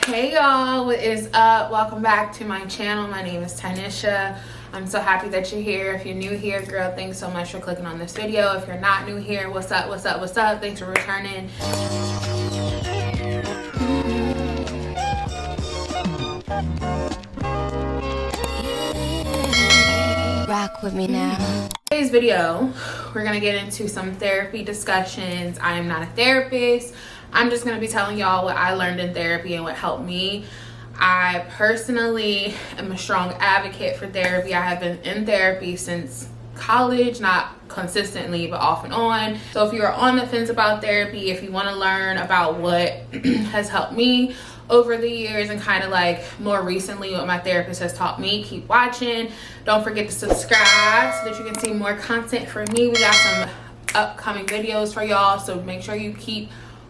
Hey y'all, what is up? Welcome back to my channel. My name is Tanisha. I'm so happy that you're here. If you're new here, girl, thanks so much for clicking on this video. If you're not new here, what's up, what's up, what's up? Thanks for returning. Rock with me now. Today's video, we're gonna get into some therapy discussions. I am not a therapist. I'm just gonna be telling y'all what I learned in therapy and what helped me. I personally am a strong advocate for therapy. I have been in therapy since college, not consistently, but off and on. So if you are on the fence about therapy, if you want to learn about what has helped me over the years and kind of like more recently what my therapist has taught me, keep watching. Don't forget to subscribe so that you can see more content from me. We got some upcoming videos for y'all, so make sure you keep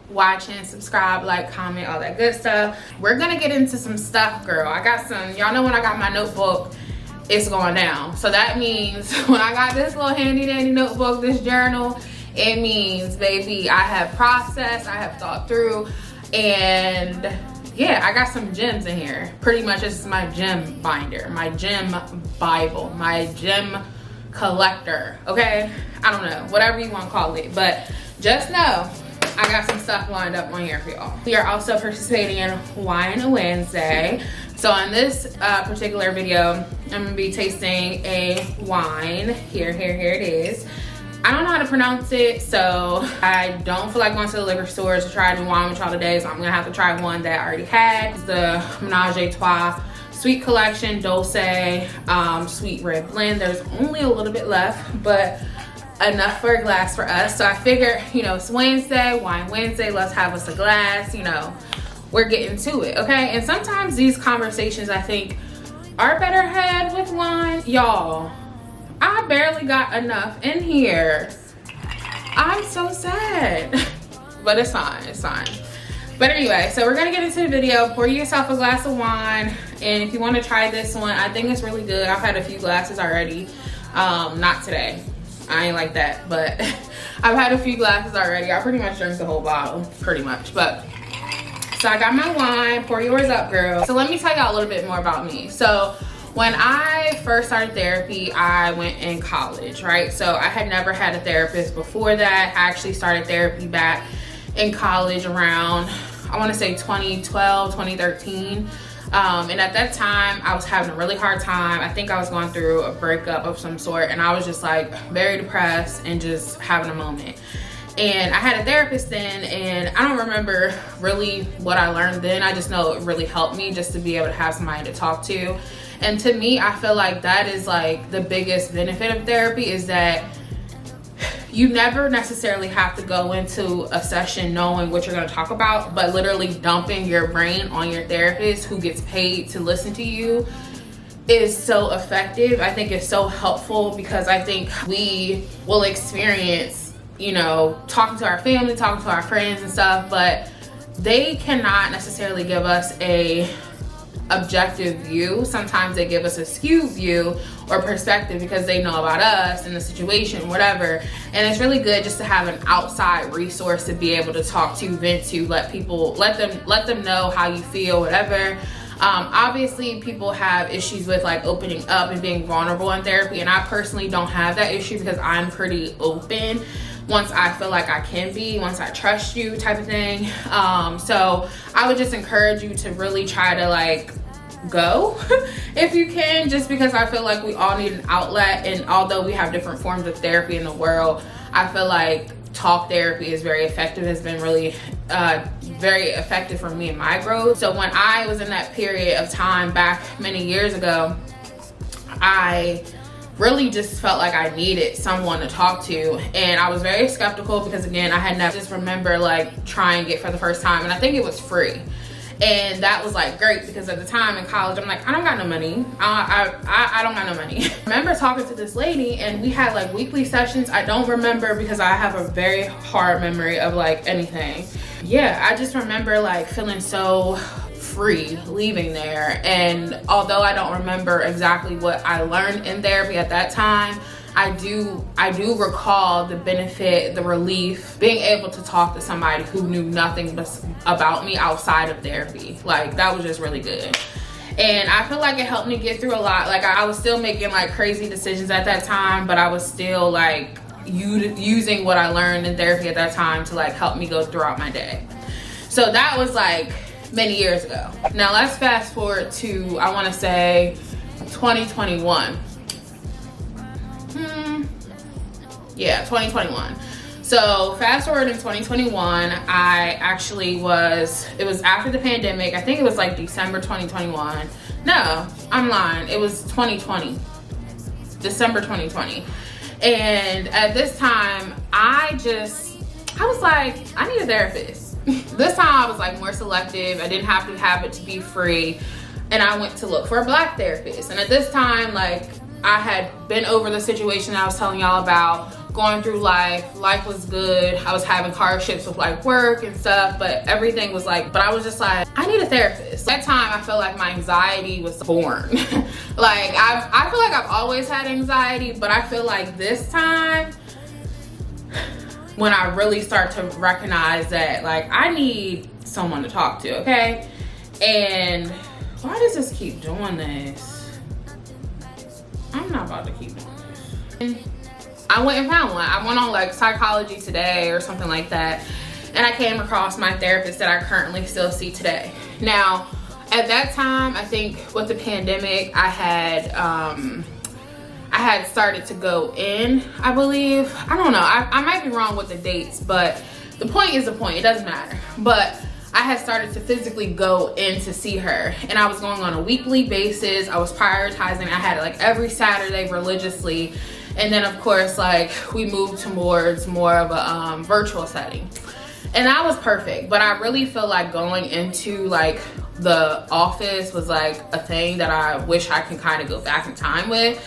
watching, subscribe, like, comment, all that good stuff. We're gonna get into some stuff, girl. I got some, y'all know when I got my notebook, it's going down. So that means when I got this little handy dandy notebook, this journal, it means, baby, I have processed, I have thought through, and yeah, I got some gems in here. Pretty much this is my gem binder, my gem Bible, my gem collector, okay? I don't know, whatever you want to call it, but just know I got some stuff lined up on here for y'all. We are also participating in Wine Wednesday. So on this particular video, I'm gonna be tasting a wine. Here it is. I don't know how to pronounce it, so I don't feel like going to the liquor store to try a new wine with y'all today, so I'm gonna have to try one that I already had. It's the Menage a Trois Sweet Collection Dulce Sweet Red Blend. There's only a little bit left, but enough for a glass for us. So I figured, you know, it's Wednesday, Wine Wednesday, let's have us a glass, you know, we're getting to it, okay? And sometimes these conversations, I think, are better had with wine. Y'all, I barely got enough in here. I'm so sad. But it's fine, it's fine. But anyway, so we're gonna get into the video. Pour yourself a glass of wine, and if you wanna try this one, I think it's really good. I've had a few glasses already, not today. I ain't like that, but I've had a few glasses already. I pretty much drank the whole bottle, pretty much. But so I got my wine. Pour yours up, girl. So let me tell y'all a little bit more about me. So when I first started therapy, I went in college, right? So I had never had a therapist before that. I actually started therapy back in college around, I want to say 2012, 2013. And at that time, I was having a really hard time. I think I was going through a breakup of some sort, and I was just like very depressed and just having a moment. And I had a therapist then, and I don't remember really what I learned then. I just know it really helped me just to be able to have somebody to talk to. And to me, I feel like that is like the biggest benefit of therapy, is that you never necessarily have to go into a session knowing what you're going to talk about, but literally dumping your brain on your therapist who gets paid to listen to you is so effective. I think it's so helpful, because I think we will experience, you know, talking to our family, talking to our friends and stuff, but they cannot necessarily give us a objective view. Sometimes they give us a skewed view or perspective because they know about us and the situation, whatever. And it's really good just to have an outside resource to be able to talk to, vent to, let them know how you feel, whatever. Obviously people have issues with like opening up and being vulnerable in therapy, and I personally don't have that issue because I'm pretty open once I feel like I can be, once I trust you, type of thing. So I would just encourage you to really try to like go if you can, just because I feel like we all need an outlet. And although we have different forms of therapy in the world, I feel like talk therapy is very effective, has been really very effective for me and my growth. So when I was in that period of time back many years ago, I really just felt like I needed someone to talk to, and I was very skeptical because, again, I had never, just remember like trying it for the first time, and I think it was free, and that was like great, because at the time in college I'm like, I don't got no money. I don't got no money. I remember talking to this lady, and we had like weekly sessions. I don't remember because I have a very hard memory of like anything. Yeah, I just remember like feeling so free leaving there. And although I don't remember exactly what I learned in therapy at that time, I do recall the benefit, the relief, being able to talk to somebody who knew nothing about me outside of therapy. Like, that was just really good. And I feel like it helped me get through a lot. Like, I was still making like crazy decisions at that time, but I was still like using what I learned in therapy at that time to like help me go throughout my day. So that was like many years ago. Now let's fast forward to, I want to say 2021. Yeah, 2021. So fast forward in 2021, I actually it was after the pandemic. I think it was like December 2021. No, I'm lying. It was 2020, December 2020. And at this time, I was like, I need a therapist. This time I was like more selective. I didn't have to have it to be free. And I went to look for a Black therapist. And at this time, like, I had been over the situation that I was telling y'all about, going through life was good. I was having hardships with like work and stuff, but everything was like, but I was just like, I need a therapist. At that time, I felt like my anxiety was born. Like, I feel like I've always had anxiety, but I feel like this time, when I really start to recognize that, like, I need someone to talk to, okay? And why does this keep doing this? I'm not about to keep doing this. I went and found one. I went on like Psychology Today or something like that, and I came across my therapist that I currently still see today. Now, at that time, I think with the pandemic, I had started to go in, I believe. I don't know. I might be wrong with the dates, but the point is the point. It doesn't matter. But I had started to physically go in to see her, and I was going on a weekly basis. I was prioritizing. I had it like every Saturday religiously. And then of course, like, we moved towards more of a virtual setting. And that was perfect. But I really feel like going into like the office was like a thing that I wish I could kind of go back in time with,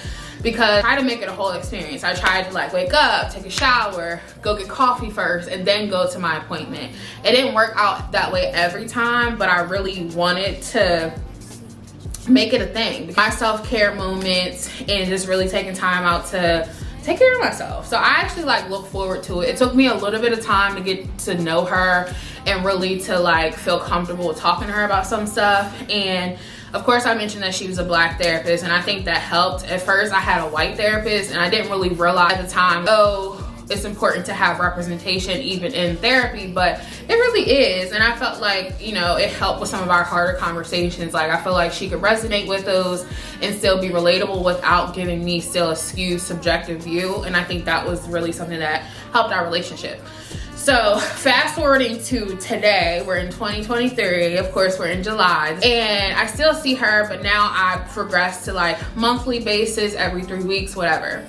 because I tried to make it a whole experience. I tried to like wake up, take a shower, go get coffee first, and then go to my appointment. It didn't work out that way every time, but I really wanted to make it a thing. My self-care moments and just really taking time out to take care of myself. So I actually like look forward to it. It took me a little bit of time to get to know her and really to like feel comfortable with talking to her about some stuff. And of course, I mentioned that she was a Black therapist, and I think that helped. At first, I had a white therapist, and I didn't really realize at the time, oh, it's important to have representation even in therapy, but it really is. And I felt like, you know, it helped with some of our harder conversations. Like, I feel like she could resonate with those and still be relatable without giving me still a skewed subjective view. And I think that was really something that helped our relationship. So fast forwarding to today, we're in 2023. Of course, we're in July, and I still see her, but now I've progressed to like monthly basis, every 3 weeks, whatever.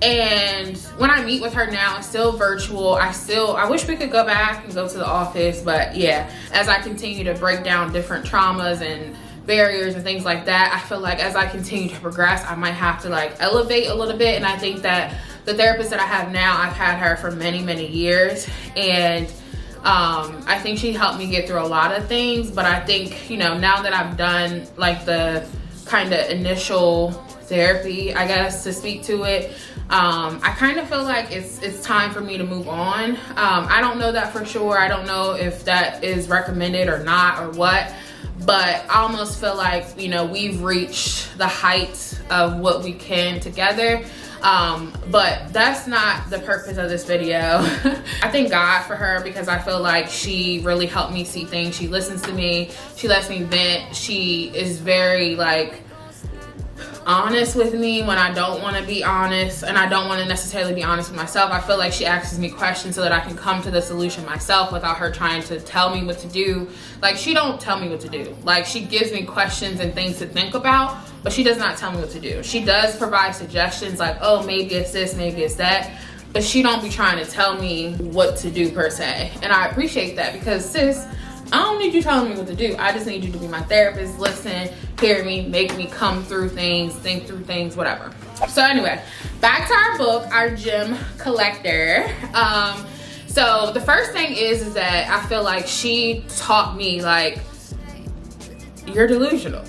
And when I meet with her now, it's still virtual. I wish we could go back and go to the office, but yeah, as I continue to break down different traumas and barriers and things like that, I feel like as I continue to progress, I might have to like elevate a little bit. And I think that the therapist that I have now, I've had her for many, many years. And I think she helped me get through a lot of things. But I think, you know, now that I've done like the kind of initial therapy, I guess, to speak to it, I kind of feel like it's time for me to move on. I don't know that for sure. I don't know if that is recommended or not or what, but I almost feel like, you know, we've reached the height of what we can together. But that's not the purpose of this video. I thank God for her, because I feel like she really helped me see things. She listens to me. She lets me vent. She is very like honest with me when I don't want to be honest, and I don't want to necessarily be honest with myself. I feel like she asks me questions so that I can come to the solution myself without her trying to tell me what to do. Like, she don't tell me what to do. Like, she gives me questions and things to think about, but she does not tell me what to do. She does provide suggestions like, oh, maybe it's this, maybe it's that, but she don't be trying to tell me what to do per se. And I appreciate that, because sis, I don't need you telling me what to do. I just need you to be my therapist, listen, hear me, make me come through things, think through things, whatever. So anyway, back to our book, our gem collector. So the first thing is that I feel like she taught me, like, you're delusional.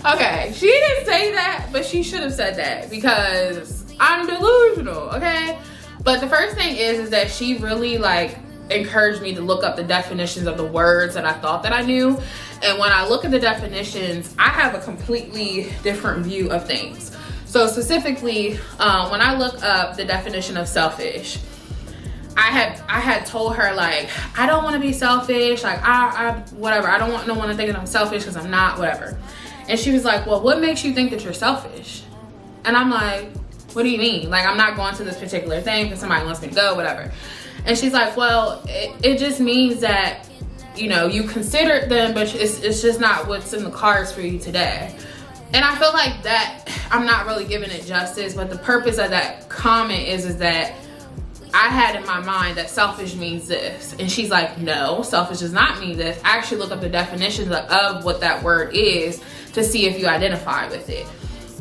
Okay, she didn't say that, but she should have said that because I'm delusional, okay? But the first thing is that she really like encouraged me to look up the definitions of the words that I thought that I knew. And when I look at the definitions, I have a completely different view of things. So specifically, when I look up the definition of selfish, I had told her like, I don't want to be selfish, like whatever, I don't want no one to think that I'm selfish because I'm not, whatever. And she was like, well, what makes you think that you're selfish? And I'm like, what do you mean? Like, I'm not going to this particular thing because somebody wants me to go, whatever. And she's like, well, it just means that, you know, you considered them, but it's just not what's in the cards for you today. And I feel like that I'm not really giving it justice, but the purpose of that comment is that I had in my mind that selfish means this. And she's like, no, selfish does not mean this. I actually look up the definitions of what that word is to see if you identify with it.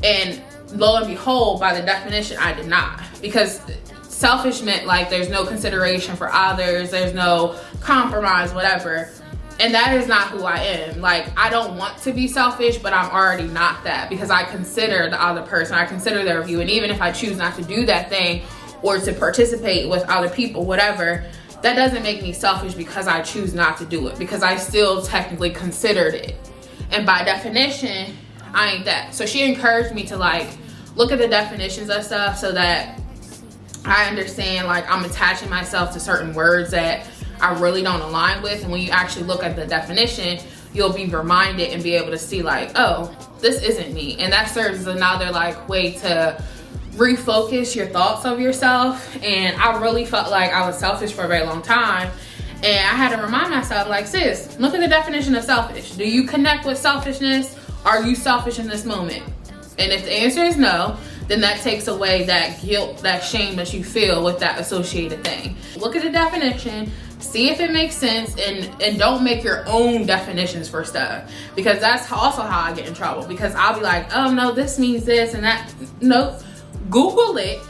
And lo and behold, by the definition, I did not. Because selfish meant like there's no consideration for others, there's no compromise, whatever. And that is not who I am. Like, I don't want to be selfish, but I'm already not that because I consider the other person, I consider their view. And even if I choose not to do that thing or to participate with other people, whatever, that doesn't make me selfish because I choose not to do it, because I still technically considered it. And by definition, I ain't that. So she encouraged me to like look at the definitions of stuff so that I understand like I'm attaching myself to certain words that I really don't align with. And when you actually look at the definition, you'll be reminded and be able to see like, oh, this isn't me. And that serves as another like way to refocus your thoughts of yourself. And I really felt like I was selfish for a very long time. And I had to remind myself like, sis, look at the definition of selfish. Do you connect with selfishness? Are you selfish in this moment? And if the answer is no, then that takes away that guilt, that shame that you feel with that associated thing. Look at the definition, see if it makes sense, and don't make your own definitions for stuff. Because that's also how I get in trouble. Because I'll be like, oh no, this means this and that. Nope. Google it,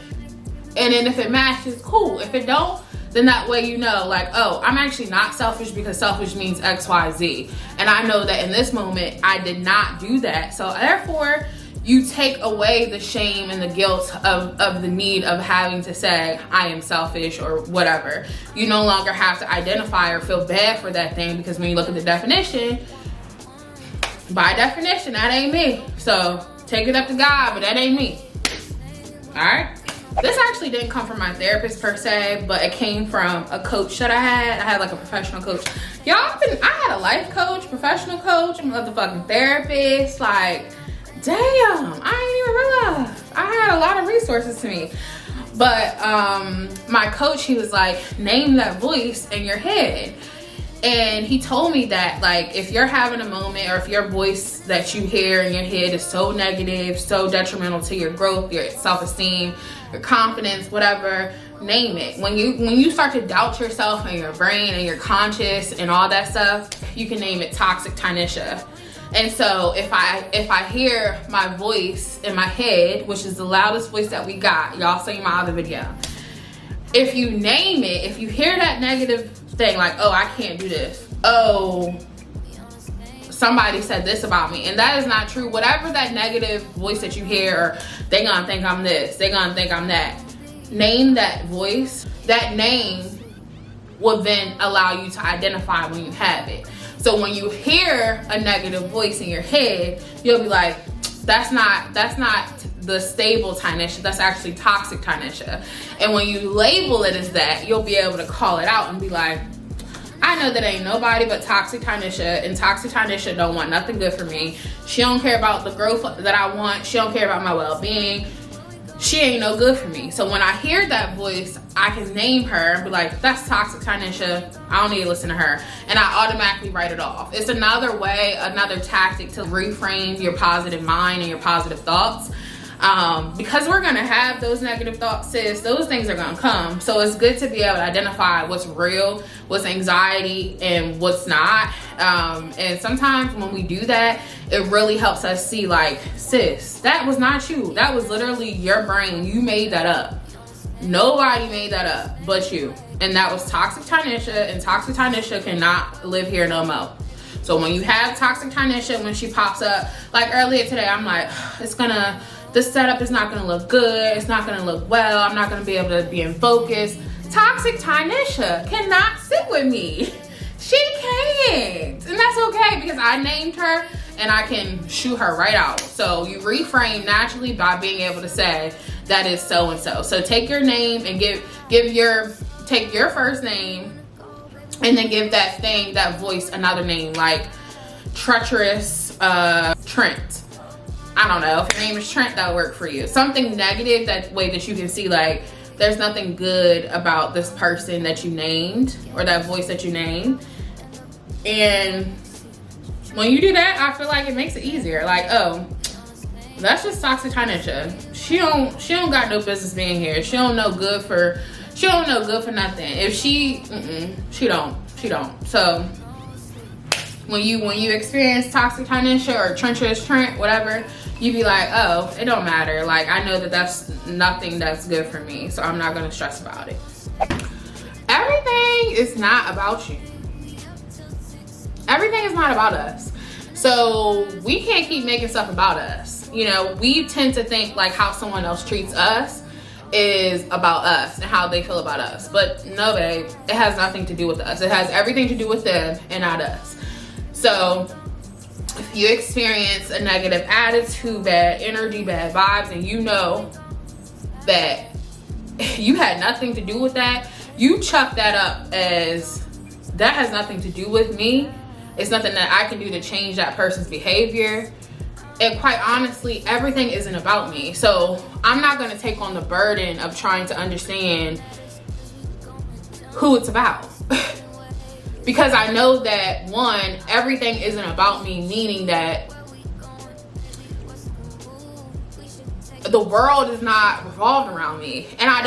and then if it matches, cool. If it don't, then that way you know like, oh, I'm actually not selfish because selfish means XYZ. And I know that in this moment, I did not do that. So therefore, you take away the shame and the guilt of the need of having to say, I am selfish or whatever. You no longer have to identify or feel bad for that thing, because when you look at the definition, by definition, that ain't me. So take it up to God, but that ain't me. All right. This actually didn't come from my therapist per se, but it came from a coach that I had. I had like a professional coach. Y'all, I had a life coach, professional coach, a motherfucking therapist. Like, damn, I didn't even realize I had a lot of resources to me. But my coach, he was like, name that voice in your head. And he told me that like, if you're having a moment, or if your voice that you hear in your head is so negative, so detrimental to your growth, your self-esteem, your confidence, whatever, name it. When you start to doubt yourself and your brain and your conscious and all that stuff, you can name it toxic Tynesha. And so if I hear my voice in my head, which is the loudest voice that we got, y'all seen my other video, if you name it, if you hear that negative thing like, oh, I can't do this, oh, somebody said this about me, and that is not true. Whatever that negative voice that you hear, or they gonna think I'm this, they gonna think I'm that, name that voice. That name will then allow you to identify when you have it. So when you hear a negative voice in your head, you'll be like, that's not the stable Tynesha, that's actually toxic Tynesha. And when you label it as that, you'll be able to call it out and be like, I know that ain't nobody but toxic Tynesha, and toxic Tynesha don't want nothing good for me. She don't care about the growth that I want. She don't care about my well-being. She ain't no good for me. So when I hear that voice, I can name her and be like, that's toxic Tynesha. I don't need to listen to her. And I automatically write it off. It's another way, another tactic to reframe your positive mind and your positive thoughts. Because we're gonna have those negative thoughts, sis, those things are gonna come. So it's good to be able to identify what's real, what's anxiety, and what's not. And sometimes when we do that, it really helps us see like, sis, that was not you. That was literally your brain. You made that up. Nobody made that up but you. And that was toxic Tynesha, and toxic Tynesha cannot live here no more. So So when you have toxic Tanisha, when she pops up, like earlier today, I'm like, this setup is not gonna look good. It's not gonna look well. I'm not gonna be able to be in focus. Toxic Tanisha cannot sit with me. She can't. And that's okay because I named her and I can shoot her right out. So you reframe naturally by being able to say that is so and so. So take your name and take your first name and then give that voice another name, like treacherous Trent. I don't know, if your name is Trent, that'll work for you. Something negative, that way that you can see like there's nothing good about this person that you named or that voice that you named. And when you do that, I feel like it makes it easier. Like, oh, that's just toxic Tanisha. She don't got no business being here. She don't know good for nothing. If she don't. So when you experience toxic Tanisha or treacherous Trent, whatever, you be like, oh, it don't matter. Like, I know that that's nothing that's good for me, so I'm not gonna stress about it. Everything is not about you. Everything is not about us. So we can't keep making stuff about us. You know, we tend to think like how someone else treats us is about us and how they feel about us. But no, babe, it has nothing to do with us. It has everything to do with them and not us. So if you experience a negative attitude, bad energy, bad vibes, and you know that you had nothing to do with that, you chuck that up as that has nothing to do with me. It's nothing that I can do to change that person's behavior. And quite honestly, everything isn't about me. So I'm not gonna take on the burden of trying to understand who it's about. Because I know that, one, everything isn't about me, meaning that the world is not revolved around me. And I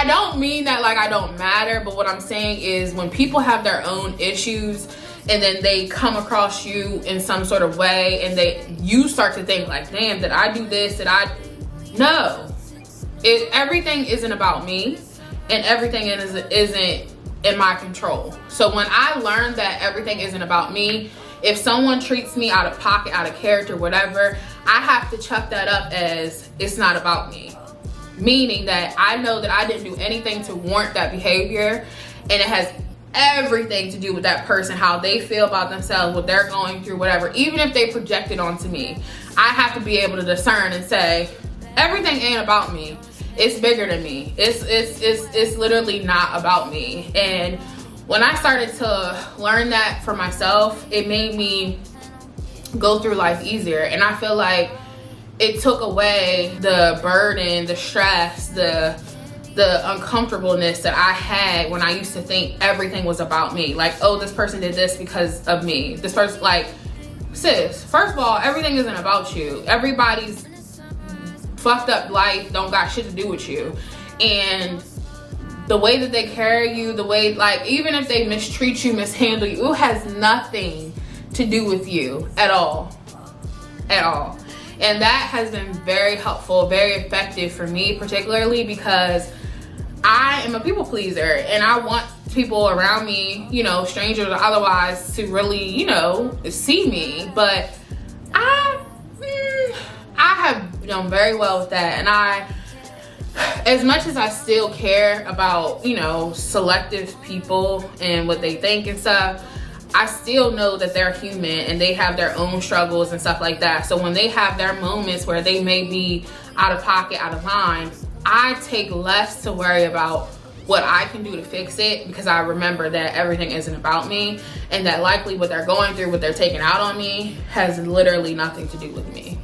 don't mean that like I don't matter, but what I'm saying is when people have their own issues and then they come across you in some sort of way and you start to think like, damn, did I do this? No. Everything isn't about me and everything isn't in my control. So when I learned that everything isn't about me, if someone treats me out of pocket, out of character, whatever, I have to chuck that up as it's not about me. Meaning that I know that I didn't do anything to warrant that behavior, and it has everything to do with that person, how they feel about themselves, what they're going through, whatever. Even if they project it onto me, I have to be able to discern and say, everything ain't about me. It's bigger than me. It's literally not about me. And when I started to learn that for myself, it made me go through life easier. And I feel like it took away the burden, the stress, the uncomfortableness that I had when I used to think everything was about me. Like, oh, this person did this because of me. This person, like, sis, first of all, everything isn't about you. Everybody's fucked up life don't got shit to do with you. And the way that they carry you, the way, like, even if they mistreat you, mishandle you, it has nothing to do with you at all. At all. And that has been very helpful, very effective for me, particularly because I am a people pleaser and I want people around me, you know, strangers or otherwise, to really, you know, see me. But I have done very well with that. And as much as I still care about, you know, selective people and what they think and stuff, I still know that they're human and they have their own struggles and stuff like that. So when they have their moments where they may be out of pocket, out of line, I take less to worry about what I can do to fix it, because I remember that everything isn't about me and that likely what they're going through, what they're taking out on me, has literally nothing to do with me.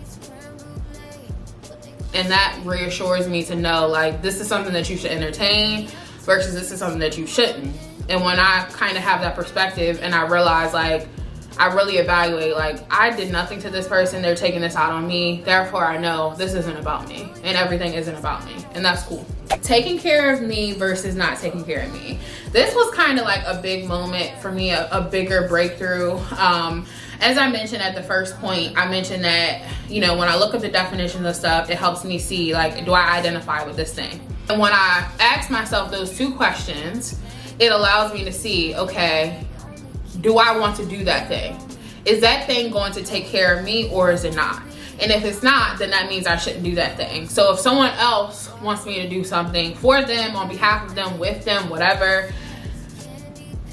And that reassures me to know, like, this is something that you should entertain versus this is something that you shouldn't. And when I kind of have that perspective and I realize, like, I really evaluate, like, I did nothing to this person, they're taking this out on me, therefore I know this isn't about me and everything isn't about me, and that's cool. Taking care of me versus not taking care of me. This was kind of like a big moment for me, a bigger breakthrough. As I mentioned at the first point, I mentioned that, you know, when I look up the definitions of stuff, it helps me see, like, do I identify with this thing? And when I ask myself those two questions, it allows me to see, okay, do I want to do that thing? Is that thing going to take care of me, or is it not? And if it's not, then that means I shouldn't do that thing. So if someone else wants me to do something for them, on behalf of them, with them, whatever,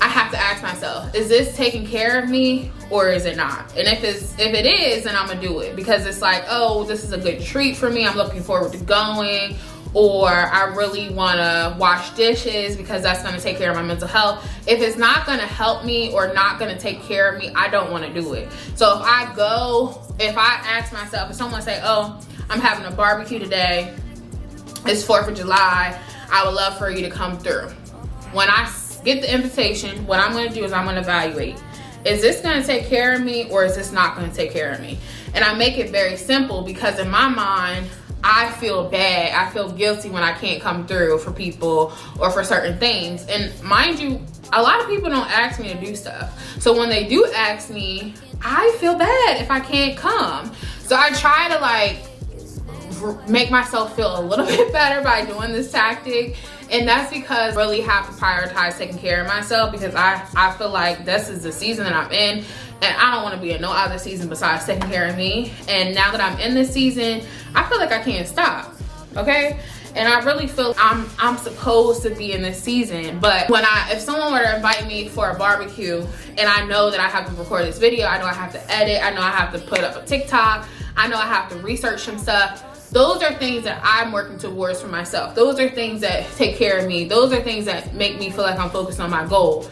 I have to ask myself, is this taking care of me, or is it not? And if it is, then I'm gonna do it, because it's like, oh, this is a good treat for me, I'm looking forward to going, or I really wanna wash dishes because that's gonna take care of my mental health. If it's not gonna help me or not gonna take care of me, I don't wanna do it. So if I ask myself, if someone say, oh, I'm having a barbecue today, it's 4th of July, I would love for you to come through. When I get the invitation, what I'm gonna do is I'm gonna evaluate. Is this gonna take care of me, or is this not gonna take care of me? And I make it very simple, because in my mind, I feel bad, I feel guilty when I can't come through for people or for certain things. And mind you, a lot of people don't ask me to do stuff. So when they do ask me, I feel bad if I can't come. So I try to like make myself feel a little bit better by doing this tactic. And that's because I really have to prioritize taking care of myself, because I feel like this is the season that I'm in, and I don't want to be in no other season besides taking care of me. And now that I'm in this season, I feel like I can't stop, okay? And I really feel I'm supposed to be in this season. But if someone were to invite me for a barbecue, and I know that I have to record this video, I know I have to edit, I know I have to put up a TikTok, I know I have to research some stuff, those are things that I'm working towards for myself. Those are things that take care of me. Those are things that make me feel like I'm focused on my goal.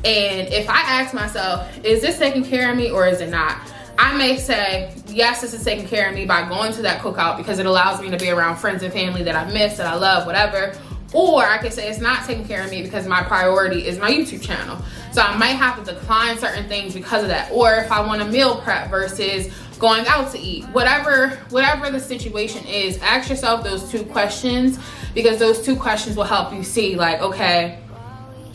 And if I ask myself, is this taking care of me, or is it not? I may say, yes, this is taking care of me by going to that cookout, because it allows me to be around friends and family that I miss, that I love, whatever. Or I can say it's not taking care of me because my priority is my YouTube channel. So I might have to decline certain things because of that. Or if I want to meal prep versus going out to eat, whatever the situation is, ask yourself those 2 questions, because those 2 questions will help you see, like, okay,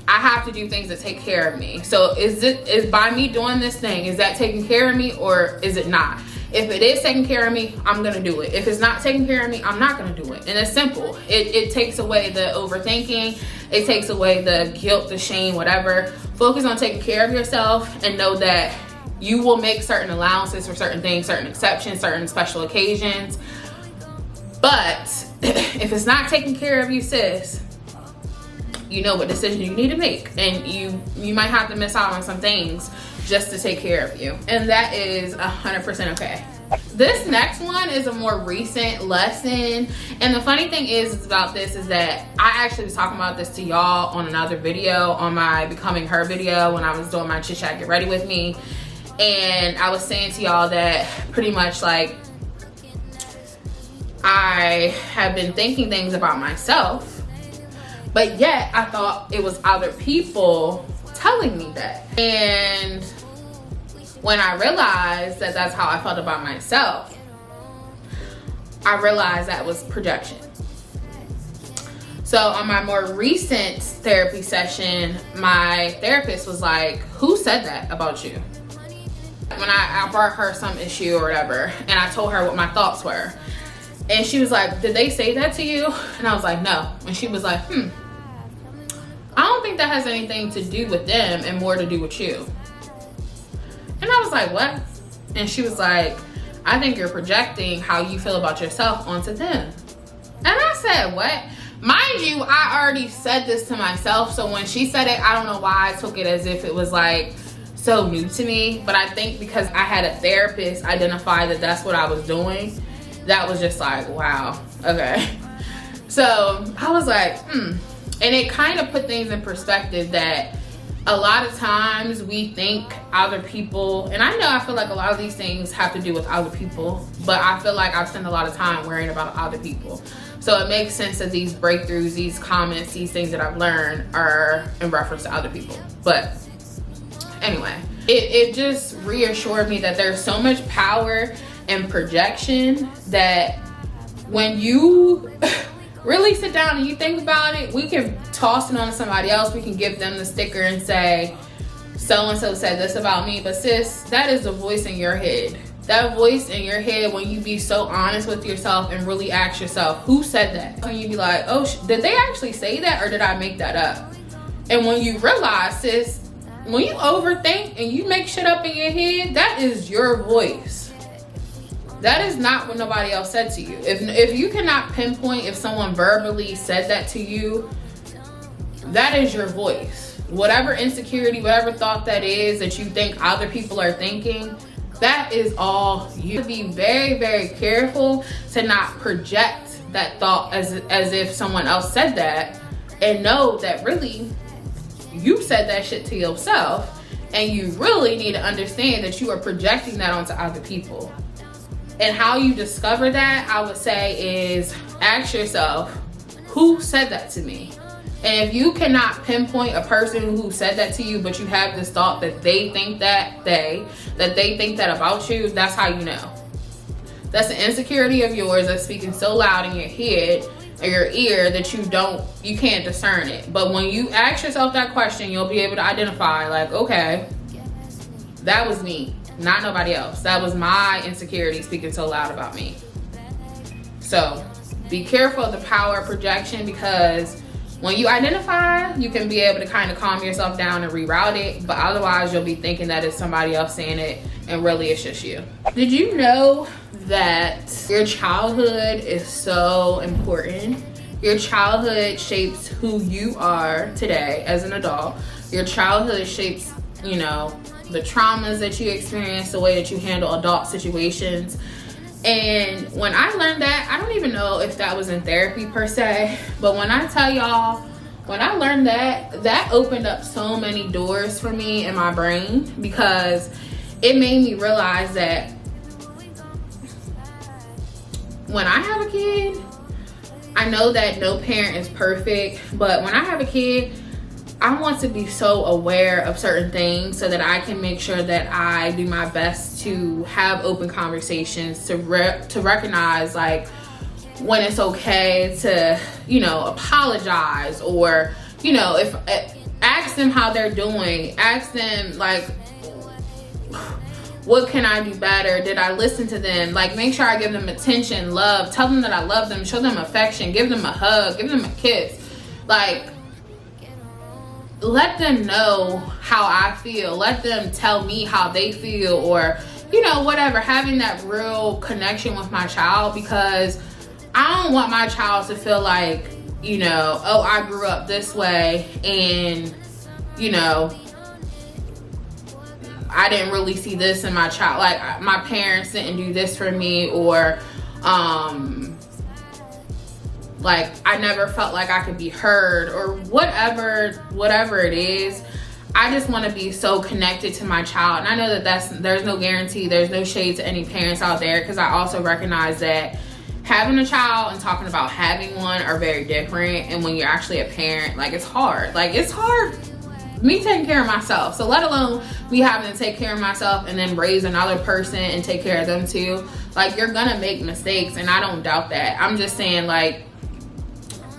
I have to do things that take care of me. So is by me doing this thing, is that taking care of me, or is it not? If it is taking care of me, I'm gonna do it. If it's not taking care of me, I'm not gonna do it. And it's simple. It takes away the overthinking, it takes away the guilt, the shame, whatever. Focus on taking care of yourself, and know that you will make certain allowances for certain things, certain exceptions, certain special occasions. But if it's not taking care of you, sis, you know what decision you need to make, and you might have to miss out on some things just to take care of you, and that is 100% okay. This next one is a more recent lesson, and the funny thing is about this is that I actually was talking about this to y'all on another video, on my Becoming Her video, when I was doing my Chit Chat Get Ready With Me. And I was saying to y'all that pretty much, like, I have been thinking things about myself, but yet I thought it was other people telling me that. And when I realized that that's how I felt about myself, I realized that was projection. So on my more recent therapy session, my therapist was like, who said that about you? When I brought her some issue or whatever, and I told her what my thoughts were, and she was like, did they say that to you? And I was like, no. And she was like, I don't think that has anything to do with them and more to do with you. And I was like, what? And she was like, I think you're projecting how you feel about yourself onto them. And I said, what? Mind you, I already said this to myself, so when she said it, I don't know why I took it as if it was like so new to me. But I think because I had a therapist identify that that's what I was doing, that was just like, wow, okay. So I was like, And it kind of put things in perspective that a lot of times we think other people, and I feel like a lot of these things have to do with other people, but I feel like I've spent a lot of time worrying about other people. So it makes sense that these breakthroughs, these comments, these things that I've learned are in reference to other people. But anyway, it just reassured me that there's so much power in projection that when you really sit down and you think about it, we can toss it on to somebody else. We can give them the sticker and say, so-and-so said this about me. But sis, that is the voice in your head. That voice in your head, when you be so honest with yourself and really ask yourself, who said that? And you be like, oh, did they actually say that, or did I make that up? And when you realize, sis, when you overthink and you make shit up in your head, that is your voice. That is not what nobody else said to you. If you cannot pinpoint if someone verbally said that to you, that is your voice. Whatever insecurity, whatever thought that is that you think other people are thinking, that is all you. Have to be very, very careful to not project that thought as if someone else said that, and know that really you said that shit to yourself, and you really need to understand that you are projecting that onto other people. And how you discover that, I would say, is ask yourself, who said that to me? And if you cannot pinpoint a person who said that to you, but you have this thought that they think that they think that about you, that's how you know. That's an insecurity of yours that's speaking so loud in your head or your ear that you can't discern it. But when you ask yourself that question, you'll be able to identify, like, okay, that was me, not nobody else. That was my insecurity speaking so loud about me. So be careful of the power of projection, because when you identify, you can be able to kind of calm yourself down and reroute it, but otherwise you'll be thinking that it's somebody else saying it, and really it's just you. Did you know that your childhood is so important? Your childhood shapes who you are today as an adult. Your childhood shapes, you know, the traumas that you experience, the way that you handle adult situations. And when I learned that, I don't even know if that was in therapy per se, but when I tell y'all, when I learned that, that opened up so many doors for me in my brain, because it made me realize that when I have a kid, I know that no parent is perfect, but when I have a kid, I want to be so aware of certain things so that I can make sure that I do my best to have open conversations, to recognize, like, when it's okay to, you know, apologize, or, you know, if ask them how they're doing, ask them, like, what can I do better? Did I listen to them? Like, make sure I give them attention, love, tell them that I love them, show them affection, give them a hug, give them a kiss. Like, let them know how I feel. Let them tell me how they feel, or, you know, whatever. Having that real connection with my child, because I don't want my child to feel like, you know, oh, I grew up this way and, you know, I didn't really see this in my child. Like, my parents didn't do this for me, or, like, I never felt like I could be heard, or whatever it is. I just want to be so connected to my child. And I know that there's no guarantee, there's no shade to any parents out there, because I also recognize that having a child and talking about having one are very different. And when you're actually a parent, like, it's hard. Like, it's hard me taking care of myself, so let alone me having to take care of myself and then raise another person and take care of them too. Like, you're gonna make mistakes, and I don't doubt that. I'm just saying, like,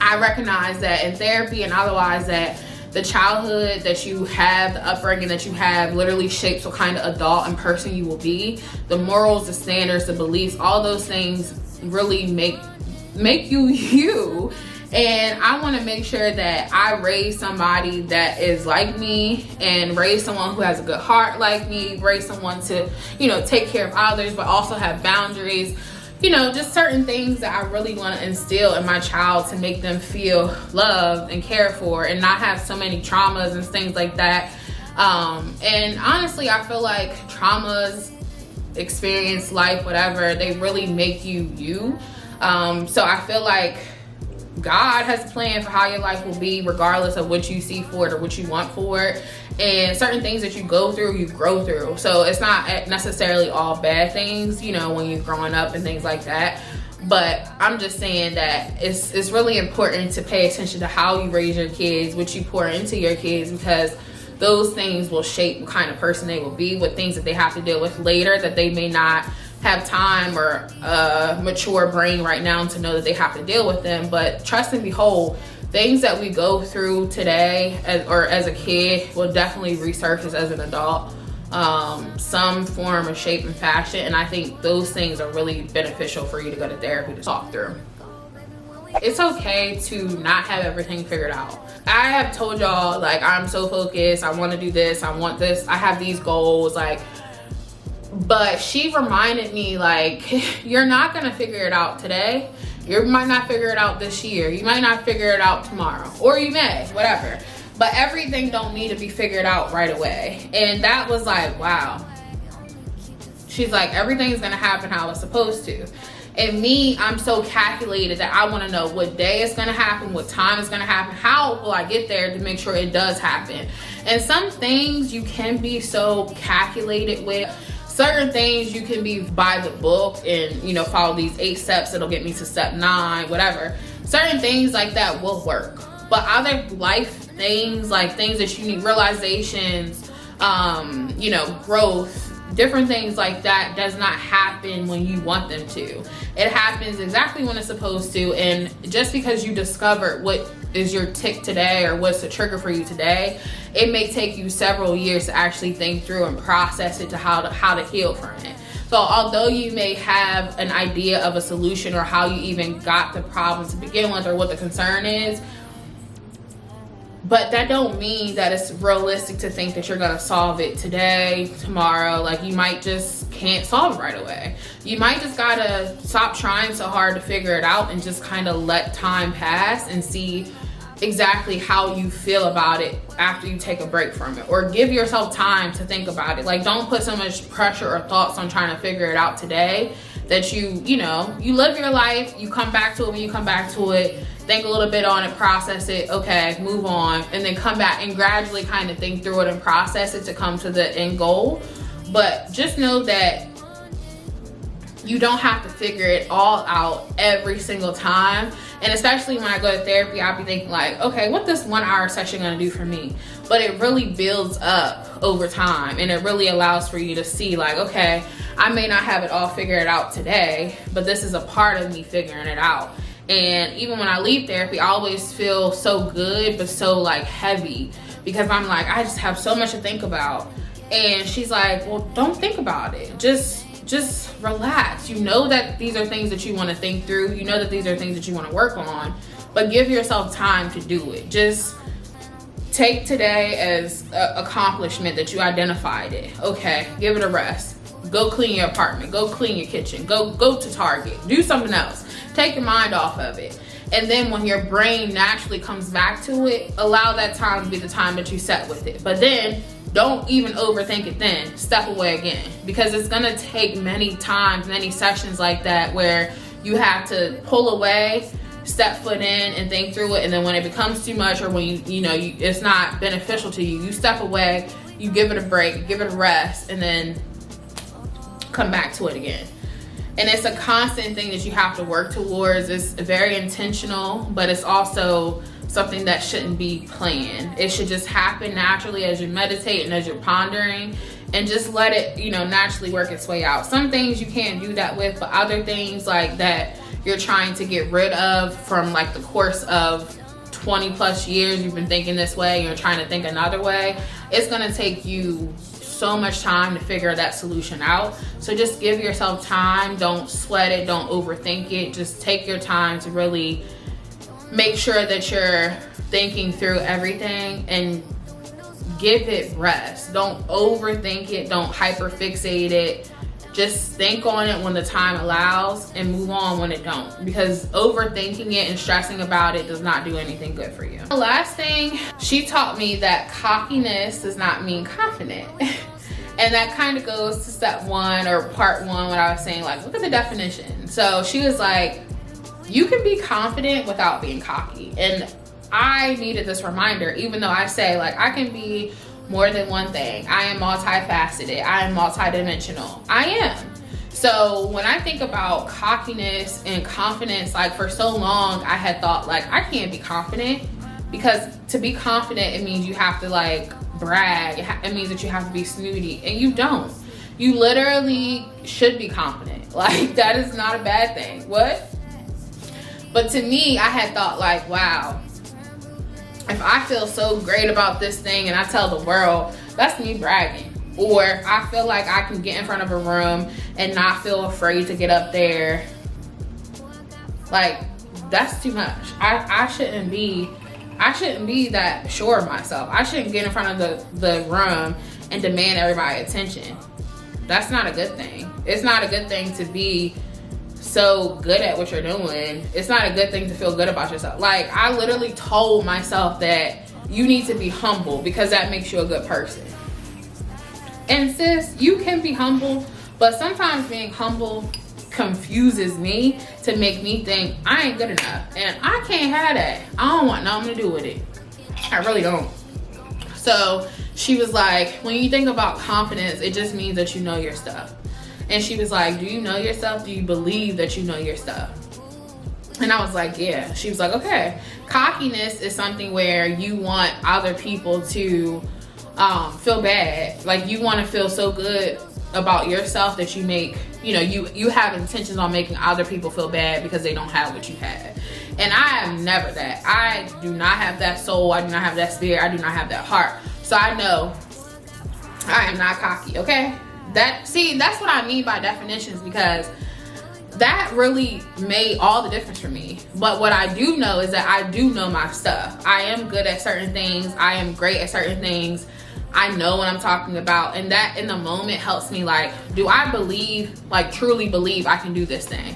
I recognize that in therapy and otherwise, that the childhood that you have, the upbringing that you have, literally shapes what kind of adult and person you will be. The morals, the standards, the beliefs, all those things really make you you. And I want to make sure that I raise somebody that is like me, and raise someone who has a good heart like me, raise someone to, you know, take care of others, but also have boundaries. You know, just certain things that I really want to instill in my child to make them feel loved and cared for, and not have so many traumas and things like that. And honestly, I feel like traumas, experience, life, whatever, they really make you you. So I feel like God has a plan for how your life will be, regardless of what you see for it or what you want for it. And certain things that you go through, you grow through. So it's not necessarily all bad things, you know, when you're growing up and things like that. But I'm just saying that it's really important to pay attention to how you raise your kids, what you pour into your kids, because those things will shape what kind of person they will be, what things that they have to deal with later that they may not have time or a mature brain right now to know that they have to deal with them. But trust and behold, things that we go through today or as a kid will definitely resurface as an adult, some form of shape and fashion. And I think those things are really beneficial for you to go to therapy to talk through. It's okay to not have everything figured out. I have told y'all, like, I'm so focused, I want to do this, I want this, I have these goals, like, but she reminded me, like, you're not gonna figure it out today. You might not figure it out this year. You might not figure it out tomorrow, or you may, whatever. But everything don't need to be figured out right away. And that was like, wow. She's like, everything's gonna happen how it's supposed to. And me, I'm so calculated that I wanna know what day it's gonna happen, what time it's gonna happen, how will I get there to make sure it does happen. And some things you can be so calculated with. Certain things you can be by the book and, you know, follow these 8 steps that'll get me to step 9, whatever. Certain things like that will work. But other life things, like things that you need, realizations, you know, growth, different things like that does not happen when you want them to. It happens exactly when it's supposed to. And just because you discovered what is your tick today or what's the trigger for you today, it may take you several years to actually think through and process it to how to heal from it. So although you may have an idea of a solution or how you even got the problem to begin with or what the concern is, but that don't mean that it's realistic to think that you're gonna solve it today, tomorrow. Like, you might just can't solve it right away. You might just gotta stop trying so hard to figure it out and just kind of let time pass and see exactly how you feel about it after you take a break from it, or give yourself time to think about it. Like, don't put so much pressure or thoughts on trying to figure it out today that you know, you live your life, you come back to it when you come back to it, think a little bit on it, process it, okay, move on, and then come back and gradually kind of think through it and process it to come to the end goal. But just know that you don't have to figure it all out every single time. And especially when I go to therapy, I'll be thinking like, okay, what this 1 hour session gonna do for me? But it really builds up over time, and it really allows for you to see like, okay, I may not have it all figured out today, but this is a part of me figuring it out. And even when I leave therapy, I always feel so good, but so like heavy, because I'm like, I just have so much to think about. And she's like, well, don't think about it. Just relax. You know that these are things that you want to think through. You know that these are things that you want to work on, but give yourself time to do it. Just take today as an accomplishment that you identified it. Okay, give it a rest. Go clean your apartment. Go clean your kitchen. Go to Target. Do something else. Take your mind off of it. And then when your brain naturally comes back to it, allow that time to be the time that you set with it. But then don't even overthink it then. Step away again. Because it's gonna take many times, many sessions like that where you have to pull away, step foot in and think through it. And then when it becomes too much, or when it's not beneficial to you, you step away, you give it a break, give it a rest, and then come back to it again. And it's a constant thing that you have to work towards. It's very intentional, but it's also something that shouldn't be planned. It should just happen naturally as you meditate and as you're pondering, and just let it, naturally work its way out. Some things you can't do that with, but other things like that you're trying to get rid of from like the course of 20 plus years you've been thinking this way and you're trying to think another way, it's gonna take you so much time to figure that solution out. So just give yourself time. Don't sweat it. Don't overthink it. Just take your time to really make sure that you're thinking through everything and give it rest. Don't overthink it. Don't hyperfixate it. Just think on it when the time allows and move on when it don't, because overthinking it and stressing about it does not do anything good for you. The last thing, she taught me that cockiness does not mean confident. And that kind of goes to step 1 or part 1 when I was saying like, look at the definition. So she was like, you can be confident without being cocky. And I needed this reminder, even though I say like, I can be more than one thing. I am multifaceted. I am multidimensional. I am. So when I think about cockiness and confidence, like for so long I had thought like, I can't be confident, because to be confident, it means you have to like brag. It means that you have to be snooty, and you don't. You literally should be confident. Like, that is not a bad thing. What? But to me, I had thought like, wow, if I feel so great about this thing and I tell the world, that's me bragging. Or I feel like I can get in front of a room and not feel afraid to get up there. Like, that's too much. I shouldn't be that sure of myself. I shouldn't get in front of the room and demand everybody's attention. That's not a good thing. It's not a good thing to be so good at what you're doing. It's not a good thing to feel good about yourself. Like, I literally told myself that you need to be humble because that makes you a good person. And sis, you can be humble, but sometimes being humble confuses me to make me think I ain't good enough. And I can't have that. I don't want nothing to do with it. I really don't. So she was like, when you think about confidence, it just means that you know your stuff. And she was like, do you know your stuff? Do you believe that you know your stuff? And I was like, yeah. She was like, okay. Cockiness is something where you want other people to feel bad. Like, you want to feel so good about yourself that you make, you know, you have intentions on making other people feel bad because they don't have what you had. And I am never that. I do not have that soul. I do not have that spirit. I do not have that heart. So I know I am not cocky, okay? That's what I mean by definitions, because that really made all the difference for me. But what I do know is that I do know my stuff. I am good at certain things. I am great at certain things. I know what I'm talking about. And that in the moment helps me, like, do I believe, like truly believe I can do this thing?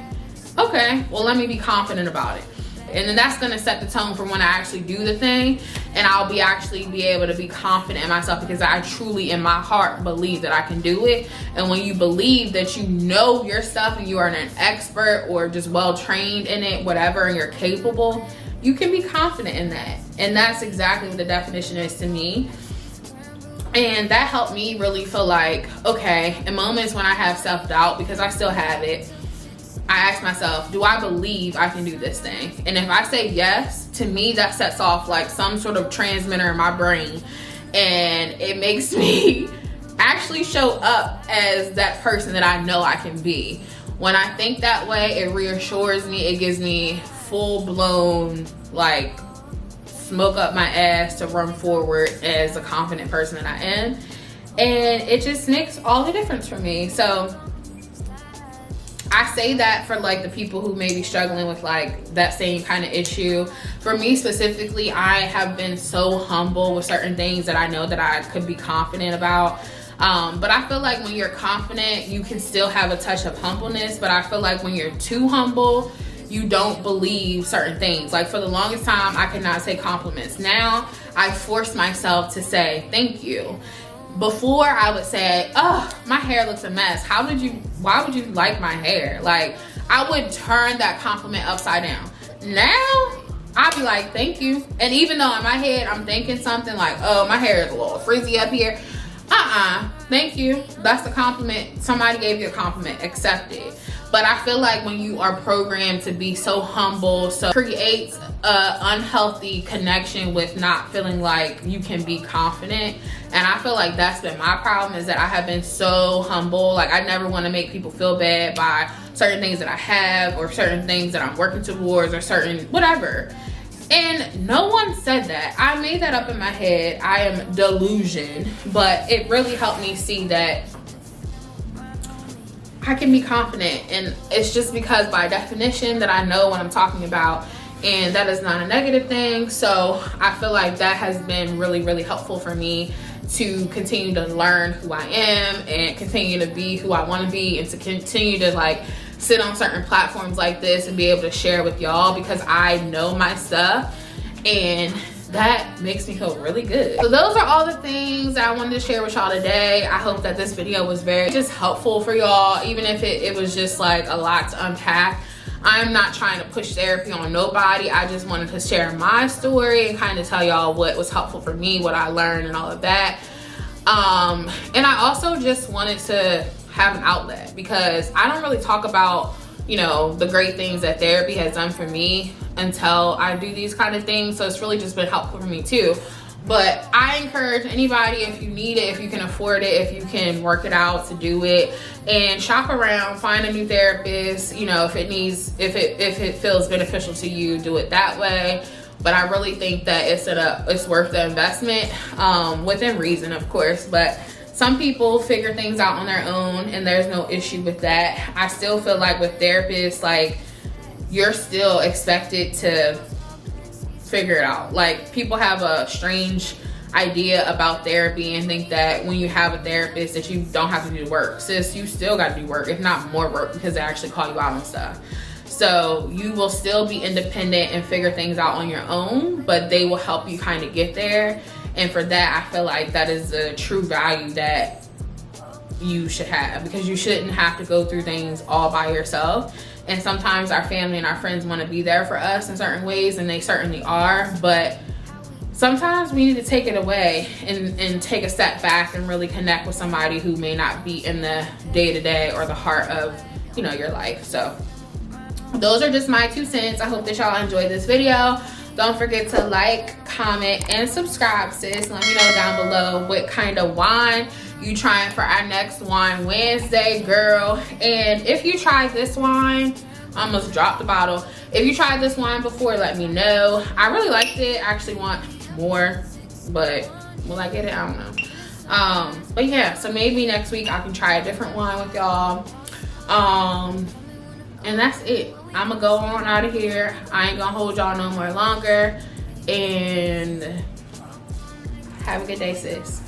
Okay, well, let me be confident about it. And then that's gonna set the tone for when I actually do the thing, and I'll be able to be confident in myself because I truly in my heart believe that I can do it. And when you believe that you know your stuff and you are an expert or just well trained in it, whatever, and you're capable, you can be confident in that. And that's exactly what the definition is to me. And that helped me really feel like, okay, in moments when I have self-doubt, because I still have it, I ask myself, do I believe I can do this thing? And if I say yes, to me that sets off like some sort of transmitter in my brain, and it makes me actually show up as that person that I know I can be. When I think that way, it reassures me. It gives me full-blown like smoke up my ass to run forward as a confident person that I am. And it just makes all the difference for me. So I say that for like the people who may be struggling with like that same kind of issue. For me specifically, I have been so humble with certain things that I know that I could be confident about. But I feel like when you're confident, you can still have a touch of humbleness. But I feel like when you're too humble, you don't believe certain things. Like, for the longest time, I could not say compliments. Now I force myself to say thank you. Before, I would say, oh, my hair looks a mess. Why would you like my hair? Like, I would turn that compliment upside down. Now, I'll be like, thank you. And even though in my head, I'm thinking something like, oh, my hair is a little frizzy up here. Thank you. That's a compliment. Somebody gave you a compliment. Accept it. But I feel like when you are programmed to be so humble, so it creates an unhealthy connection with not feeling like you can be confident. And I feel like that's been my problem, is that I have been so humble. Like, I never want to make people feel bad by certain things that I have, or certain things that I'm working towards, or certain whatever. And no one said that. I made that up in my head. I am delusion. But it really helped me see that I can be confident. And it's just because by definition that I know what I'm talking about. And that is not a negative thing. So I feel like that has been really, really helpful for me to continue to learn who I am and continue to be who I want to be, and to continue to like sit on certain platforms like this and be able to share with y'all, because I know my stuff and that makes me feel really good. So those are all the things that I wanted to share with y'all today. I hope that this video was very just helpful for y'all, even if it was just like a lot to unpack. I'm not trying to push therapy on nobody. I just wanted to share my story and kind of tell y'all what was helpful for me, what I learned and all of that. And I also just wanted to have an outlet, because I don't really talk about, you know, the great things that therapy has done for me until I do these kind of things. So it's really just been helpful for me too. But I encourage anybody, if you need it, if you can afford it, if you can work it out, to do it, and shop around, find a new therapist. You know, if it feels beneficial to you, do it that way. But I really think that it's worth the investment, within reason, of course. But some people figure things out on their own, and there's no issue with that. I still feel like with therapists, like, you're still expected to figure it out. Like, people have a strange idea about therapy and think that when you have a therapist that you don't have to do work. Sis, you still got to do work, if not more work, because they actually call you out on stuff. So you will still be independent and figure things out on your own, but they will help you kind of get there. And for that, I feel like that is a true value that you should have, because you shouldn't have to go through things all by yourself. And sometimes our family and our friends want to be there for us in certain ways, and they certainly are, but sometimes we need to take it away and take a step back and really connect with somebody who may not be in the day-to-day or the heart of, you know, your life. So those are just my 2 cents. I hope that y'all enjoyed this video. Don't forget to like, comment, and subscribe, sis. Let me know down below what kind of wine you trying for our next Wine Wednesday, girl. And if you tried this wine, I almost dropped the bottle. If you tried this wine before, let me know. I really liked it. I actually want more, but will I get it? I don't know. But yeah, so maybe next week I can try a different wine with y'all. And that's it. I'm gonna go on out of here. I ain't gonna hold y'all no more longer. And have a good day, sis.